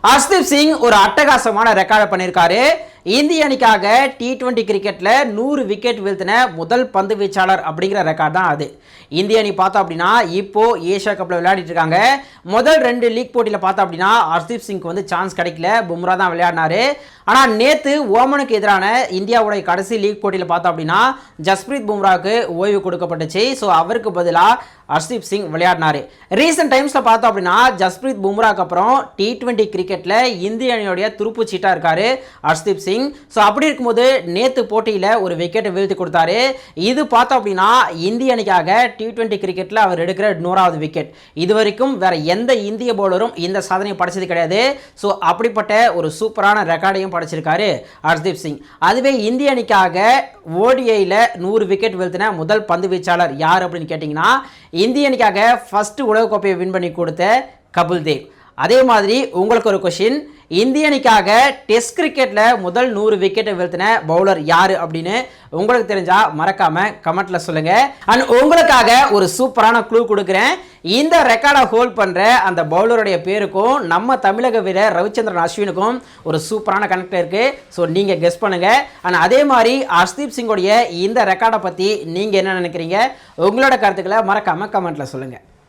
ஹர்ஷ்தீப் சிங் ஒரு அட்டகாசமான ரெக்கார்ட் பண்ணியிருக்காரு. இந்திய அணிக்காக T20 கிரிக்கெட்ல 100 விக்கெட் வீழ்த்தின முதல் பந்து வீச்சாளர் அப்படிங்கிற ரெக்கார்ட் தான் அது. இந்திய அணி பார்த்தோம் அப்படின்னா இப்போ ஏஷியா கப்ல விளையாடிட்டு இருக்காங்க. முதல் 2 லீக் போட்டியில் பார்த்தோம் அப்படின்னா ஹர்ஷ்தீப் சிங்க்கு வந்து சான்ஸ் கிடைக்கல, பும்ரா தான் விளையாடினாரு. ஆனால் நேற்று ஓமனுக்கு எதிரான இந்தியாவுடைய கடைசி லீக் போட்டியில் பார்த்தோம் அப்படின்னா ஜஸ்பிரீத் பும்ராவுக்கு ஓய்வு கொடுக்கப்பட்டுச்சு. ஸோ அவருக்கு பதிலாக ஹர்ஷ்தீப் சிங் விளையாடினாரு. ரீசெண்ட் டைம்ஸில் பார்த்தோம் அப்படின்னா ஜஸ்பிரீத் பும்ராக்கு அப்புறம் T20 கிரிக்கெட்டில் இந்திய அணியோடைய துருப்பு சீட்டாக இருக்காரு ஹர்ஷ்தீப் சிங். ஸோ அப்படி இருக்கும்போது நேற்று போட்டியில் ஒரு விக்கெட்டை வீழ்த்தி கொடுத்தாரு. இது பார்த்தோம் அப்படின்னா இந்திய அணிக்காக T20 கிரிக்கெட்டில் அவர் எடுக்கிற 100வது விக்கெட். இது வரைக்கும் வேற எந்த இந்திய பவுலரும் இந்த சாதனையை படைச்சது கிடையாது. ஸோ அப்படிப்பட்ட ஒரு சூப்பரான ரெக்கார்டையும் படைச்சிருக்காரு ஹர்ஷ்தீப் சிங். அதுவே இந்திய அணிக்காக ஓடிஐயில் 100 விக்கெட் வீழ்த்தின முதல் பந்து வீச்சாளர் யார் அப்படின்னு கேட்டிங்கன்னா இந்திய அணிக்காக ஃபர்ஸ்ட் உலகக்கோப்பையை வின் பண்ணி கொடுத்த கபில் தேவ். அதே மாதிரி உங்களுக்கு ஒரு கொஷின், இந்திய அணிக்காக டெஸ்ட் கிரிக்கெட்ல முதல் 100 விக்கெட்டை வீழ்த்தின பவுலர் யாரு அப்படின்னு உங்களுக்கு தெரிஞ்சா மறக்காம கமெண்ட்ல சொல்லுங்க. அண்ட் உங்களுக்காக ஒரு சூப்பரான க்ளூ கொடுக்குறேன். இந்த ரெக்கார்டை ஹோல்ட் பண்ற அந்த பவுலருடைய பேருக்கும் நம்ம தமிழக வீரர் ரவிச்சந்திரன் அஸ்வினுக்கும் ஒரு சூப்பரான கனெக்ட் இருக்கு. ஸோ நீங்க கெஸ் பண்ணுங்க. அண்ட் அதே மாதிரி ஹர்ஷ்தீப் சிங்கோடைய இந்த ரெக்கார்டை பத்தி நீங்க என்ன நினைக்கிறீங்க? உங்களோட கருத்துக்களை மறக்காம கமெண்ட்ல சொல்லுங்க.